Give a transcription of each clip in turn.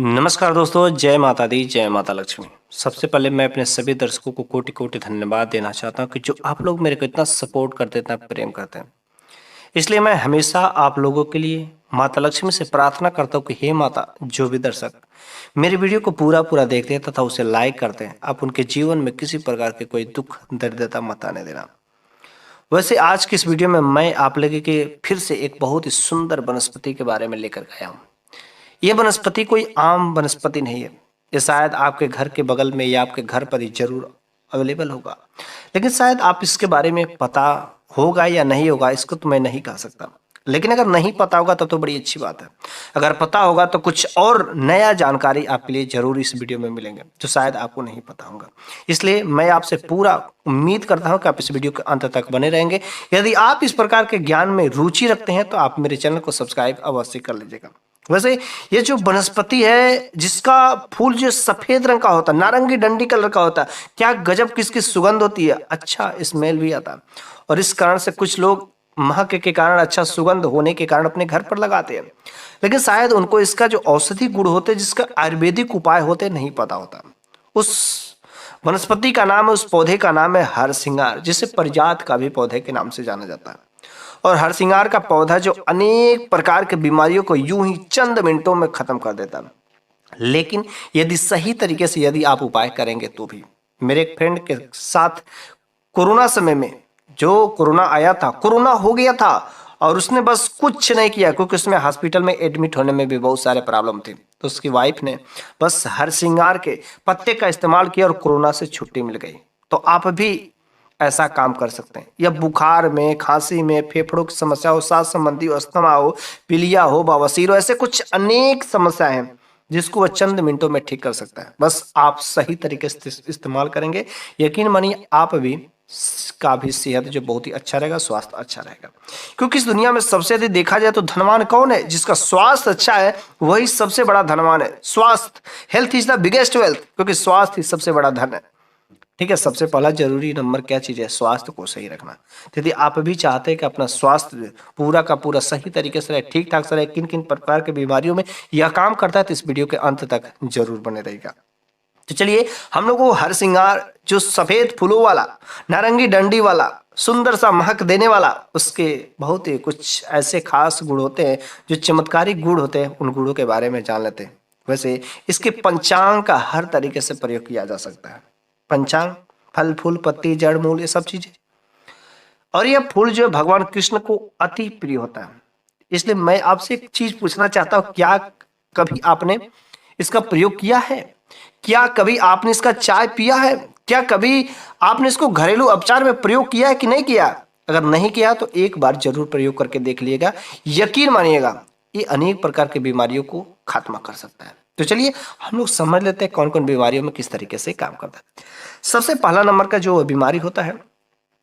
नमस्कार दोस्तों, जय माता दी, जय माता लक्ष्मी। सबसे पहले मैं अपने सभी दर्शकों को कोटि-कोटि धन्यवाद देना चाहता हूँ कि जो आप लोग मेरे को इतना सपोर्ट करते हैं, इतना प्रेम करते हैं। इसलिए मैं हमेशा आप लोगों के लिए माता लक्ष्मी से प्रार्थना करता हूँ कि हे माता, जो भी दर्शक मेरे वीडियो को पूरा-पूरा देखते हैं तथा उसे लाइक करते हैं, आप उनके जीवन में किसी प्रकार के कोई दुःख, दरिद्रता मत आने देना। वैसे आज की इस वीडियो में मैं आप लोगों के फिर से एक बहुत ही सुंदर वनस्पति के बारे में लेकर आया हूँ। ये वनस्पति कोई आम वनस्पति नहीं है। ये शायद आपके घर के बगल में या आपके घर पर ही जरूर अवेलेबल होगा, लेकिन शायद आप इसके बारे में पता होगा या नहीं होगा, इसको तो मैं नहीं कह सकता। लेकिन अगर नहीं पता होगा तब तो बड़ी अच्छी बात है। अगर पता होगा तो कुछ और नया जानकारी आपके लिए जरूर इस वीडियो में मिलेंगे जो शायद आपको नहीं पता होगा। इसलिए मैं आपसे पूरा उम्मीद करता हूं कि आप इस वीडियो के अंत तक बने रहेंगे। यदि आप इस प्रकार के ज्ञान में रुचि रखते हैं तो आप मेरे चैनल को सब्सक्राइब अवश्य कर लीजिएगा। वैसे ये जो वनस्पति है जिसका फूल जो सफेद रंग का होता है, नारंगी डंडी कलर का होता है, क्या गजब किसकी सुगंध होती है, अच्छा स्मेल भी आता है। और इस कारण से कुछ लोग महक के कारण, अच्छा सुगंध होने के कारण अपने घर पर लगाते हैं, लेकिन शायद उनको इसका जो औषधि गुण होते हैं, जिसका आयुर्वेदिक उपाय होते हैं, नहीं पता होता। उस वनस्पति का नाम है, उस पौधे का नाम है हरसिंगार, जिसे पारिजात का भी पौधे के नाम से जाना जाता है। और हरसिंगार का पौधा जो अनेक प्रकार के बीमारियों को यूं ही चंद मिनटों में खत्म कर देता है, लेकिन यदि सही तरीके से यदि आप उपाय करेंगे तो भी। मेरे एक फ्रेंड के साथ कोरोना समय में, जो कोरोना आया था, कोरोना हो गया था और उसने बस कुछ नहीं किया, क्योंकि उसमें हॉस्पिटल में एडमिट होने में भी बहुत सारे प्रॉब्लम थे। तो उसकी वाइफ ने बस हरसिंगार के पत्ते का इस्तेमाल किया और कोरोना से छुट्टी मिल गई। तो आप भी ऐसा काम कर सकते हैं। या बुखार में, खांसी में, फेफड़ों की समस्या हो, सांस संबंधी हो, अस्थमा हो, पीलिया हो, बवासीर हो, ऐसे कुछ अनेक समस्याएं हैं जिसको वह चंद मिनटों में ठीक कर सकता है। बस आप सही तरीके से इस्तेमाल करेंगे, यकीन मानिए आप भी का भी सेहत जो बहुत ही अच्छा रहेगा, स्वास्थ्य अच्छा रहेगा। क्योंकि इस दुनिया में सबसे अधिक देखा जाए तो धनवान कौन है? जिसका स्वास्थ्य अच्छा है वही सबसे बड़ा धनवान है। स्वास्थ्य, health is the biggest wealth, क्योंकि स्वास्थ्य ही सबसे बड़ा धन है। ठीक है, सबसे पहला जरूरी नंबर क्या चीज है? स्वास्थ्य को सही रखना। तो यदि आप भी चाहते हैं कि अपना स्वास्थ्य पूरा का पूरा सही तरीके से रहे, ठीक ठाक से रहे, किन किन प्रकार के बीमारियों में यह काम करता है, तो इस वीडियो के अंत तक जरूर बने रहेगा। तो चलिए हम लोग को हरसिंगार जो सफेद फूलों वाला, नारंगी डंडी वाला, सुंदर सा महक देने वाला, उसके बहुत ही कुछ ऐसे खास गुण होते हैं, जो चमत्कारी गुण होते हैं, उन गुणों के बारे में जान लेते हैं। वैसे इसके पंचांग का हर तरीके से प्रयोग किया जा सकता है। पंचांग, फल फूल पत्ती जड़ मूल, ये सब चीजें। और यह फूल जो है भगवान कृष्ण को अति प्रिय होता है। इसलिए मैं आपसे एक चीज पूछना चाहता हूं, क्या कभी आपने इसका प्रयोग किया है? क्या कभी आपने इसका चाय पिया है? क्या कभी आपने इसको घरेलू उपचार में प्रयोग किया है कि नहीं किया? अगर नहीं किया तो एक बार जरूर प्रयोग करके देख लीजिएगा, यकीन मानिएगा ये अनेक प्रकार की बीमारियों को खात्मा कर सकता है। तो चलिए हम लोग समझ लेते हैं कौन कौन बीमारियों में किस तरीके से काम करता है। सबसे पहला नंबर का जो बीमारी होता है,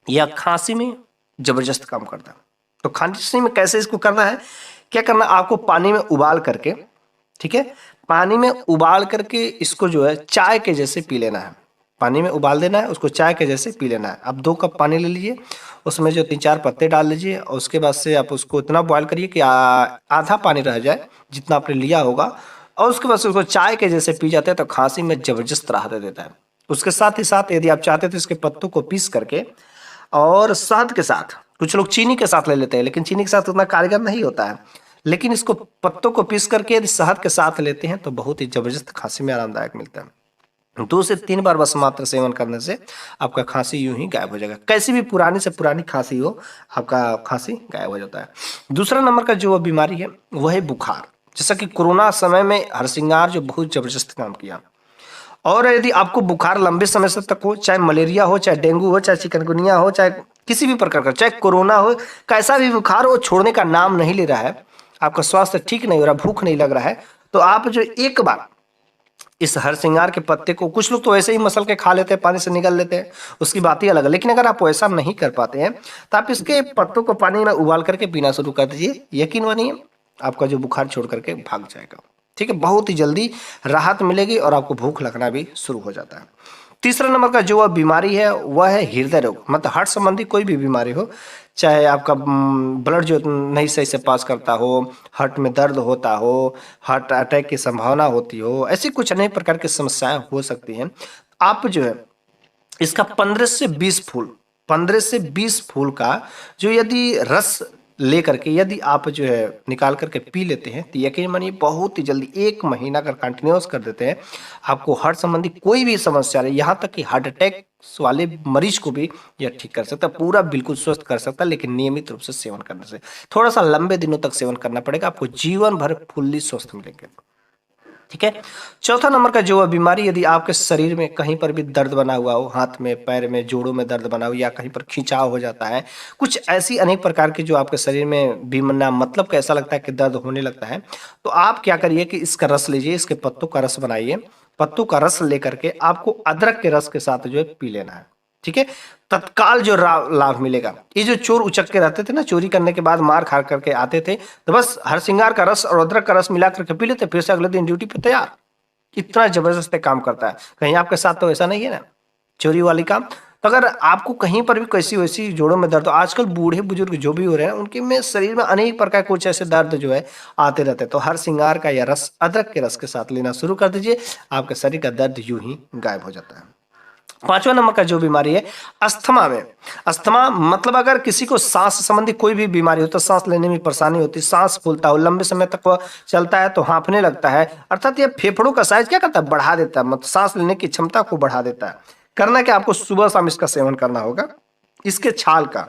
यह खांसी में जबरदस्त काम करता है। तो खांसी में कैसे इसको करना है? क्या करना, आपको पानी में उबाल करके, ठीक है, पानी में उबाल करके इसको जो है चाय के जैसे पी लेना है। पानी में उबाल देना है, उसको चाय के जैसे पी लेना है। आप 2 कप पानी ले लीजिए, उसमें जो 3-4 पत्ते डाल लीजिए और उसके बाद से आप उसको इतना बॉयल करिए कि आधा पानी रह जाए जितना आपने लिया होगा, और उसके बाद से उसको चाय के जैसे पी जाते हैं तो खांसी में जबरदस्त राहत देता है। उसके साथ ही साथ यदि आप चाहते तो इसके पत्तों को पीस करके और शहद के साथ, कुछ लोग चीनी के साथ ले लेते हैं, लेकिन चीनी के साथ उतना कारगर नहीं होता है, लेकिन इसको पत्तों को पीस करके यदि शहद के साथ लेते हैं तो बहुत ही जबरदस्त खांसी में आरामदायक मिलता है। 2 से 3 बार बस मात्र सेवन करने से आपका खांसी यूं ही गायब हो जाएगा। कैसी भी पुरानी से पुरानी खांसी हो, आपका खांसी गायब हो जाता है। दूसरा नंबर का जो बीमारी है वह है बुखार। जैसा कि कोरोना समय में हरसिंगार जो बहुत जबरदस्त काम किया। और यदि आपको बुखार लंबे समय से तक हो, चाहे मलेरिया हो, चाहे डेंगू हो, चाहे चिकनगुनिया हो, चाहे किसी भी प्रकार का, चाहे कोरोना हो, कैसा भी बुखार हो, छोड़ने का नाम नहीं ले रहा है, आपका स्वास्थ्य ठीक नहीं हो रहा, भूख नहीं लग रहा है, तो आप जो एक बार इस हरसिंगार के पत्ते को, कुछ लोग तो ऐसे ही मसल के खा लेते हैं, पानी से निगल लेते हैं, उसकी बात ही अलग है। लेकिन अगर आप ऐसा नहीं कर पाते हैं तो आप इसके पत्तों को पानी में उबाल करके पीना शुरू कर दीजिए। यकीन मानिए आपका जो बुखार छोड़ करके भाग जाएगा। ठीक है, बहुत ही जल्दी राहत मिलेगी और आपको भूख लगना भी शुरू हो जाता है। तीसरा नंबर का जो वह बीमारी है वह है हृदय रोग, मतलब हार्ट संबंधी कोई भी बीमारी हो, चाहे आपका ब्लड जो नहीं सही से पास करता हो, हार्ट में दर्द होता हो, हार्ट अटैक की संभावना होती हो, ऐसी कुछ अनेक प्रकार की समस्याएं हो सकती हैं। आप जो है इसका 15 से 20 फूल का जो यदि रस लेकर के यदि आप जो है निकाल करके पी लेते हैं तो यकीन मानिए बहुत ही जल्दी 1 महीना अगर कंटिन्यूस कर देते हैं, आपको हार्ट संबंधी कोई भी समस्या नहीं, यहाँ तक कि हार्ट अटैक वाले मरीज को भी यह ठीक कर सकता है, पूरा बिल्कुल स्वस्थ कर सकता है, लेकिन नियमित रूप से सेवन करने से। थोड़ा सा लंबे दिनों तक सेवन करना पड़ेगा, आपको जीवन भर फुल्ली स्वस्थ मिलेंगे। ठीक है। चौथा नंबर का जो है बीमारी, यदि आपके शरीर में कहीं पर भी दर्द बना हुआ हो, हाथ में, पैर में, जोड़ों में दर्द बना हो, या कहीं पर खिंचाव हो जाता है, कुछ ऐसी अनेक प्रकार की जो आपके शरीर में बीमारी, मतलब कैसा लगता है कि दर्द होने लगता है, तो आप क्या करिए कि इसका रस लीजिए, इसके पत्तों का रस बनाइए, पत्तों का रस लेकर के आपको अदरक के रस के साथ जो है पी लेना है। ठीक है। तत्काल जो लाभ मिलेगा, ये जो चोर उचक के रहते थे ना, चोरी करने के बाद मार खा करके आते थे, तो बस हरसिंगार का रस और अदरक का रस मिला करके पी लेते, फिर से अगले दिन ड्यूटी पे तैयार। इतना जबरदस्त काम करता है। कहीं आपके साथ तो ऐसा नहीं है ना, चोरी वाली काम। तो अगर आपको कहीं पर भी कैसी वैसी जोड़ों में दर्द हो, आजकल बूढ़े बुजुर्ग जो भी हो रहे हैं उनके में शरीर में अनेक प्रकार कुछ ऐसे दर्द जो है आते रहते हैं, तो हर श्रृंगार का या रस अदरक के रस के साथ लेना शुरू कर दीजिए, आपके शरीर का दर्द यूं ही गायब हो जाता है। पांचवा नंबर का जो बीमारी है अस्थमा में, अस्थमा मतलब अगर किसी को सांस संबंधी कोई भी बीमारी हो, तो सांस लेने में परेशानी होती है, सांस फूलता हो, लंबे समय तक वह चलता है तो हाँफने लगता है, अर्थात ये फेफड़ों का साइज क्या करता है, बढ़ा देता है, मतलब सांस लेने की क्षमता को बढ़ा देता है। करना क्या, आपको सुबह शाम इसका सेवन करना होगा। इसके छाल का,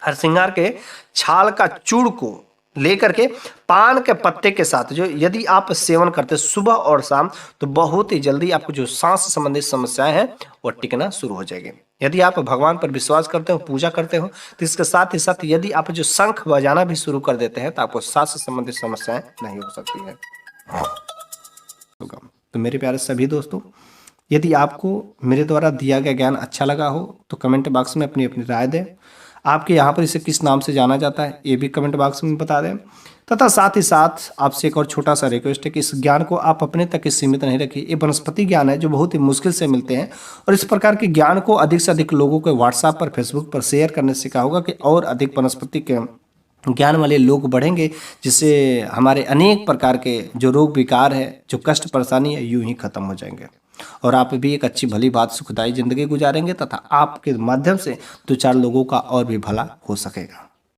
हरसिंगार के छाल का चूड़ को लेकर के पान के पत्ते के साथ जो यदि आप सेवन करते सुबह और शाम, तो बहुत ही जल्दी आपको जो सांस संबंधित समस्याएं हैं वो टिकना शुरू हो जाएगी। यदि आप भगवान पर विश्वास करते हो, पूजा करते हो, तो इसके साथ ही साथ यदि आप जो शंख बजाना भी शुरू कर देते हैं, तो आपको सांस संबंधित समस्याएं नहीं हो सकती है। तो मेरे प्यारे सभी दोस्तों, यदि आपको मेरे द्वारा दिया गया ज्ञान अच्छा लगा हो तो कमेंट बॉक्स में अपनी अपनी राय दें। आपके यहाँ पर इसे किस नाम से जाना जाता है ये भी कमेंट बॉक्स में बता दें, तथा साथ ही साथ आपसे एक और छोटा सा रिक्वेस्ट है कि इस ज्ञान को आप अपने तक ही सीमित नहीं रखिए। ये वनस्पति ज्ञान है जो बहुत ही मुश्किल से मिलते हैं, और इस प्रकार के ज्ञान को अधिक से अधिक लोगों को व्हाट्सएप पर, फेसबुक पर शेयर करने से क्या होगा कि और अधिक वनस्पति के ज्ञान वाले लोग बढ़ेंगे, जिससे हमारे अनेक प्रकार के जो रोग विकार है, जो कष्ट परेशानी है, यूं ही खत्म हो जाएंगे, और आप भी एक अच्छी भली बात सुखदायी जिंदगी गुजारेंगे, तथा आपके माध्यम से 2-4 लोगों का और भी भला हो सकेगा।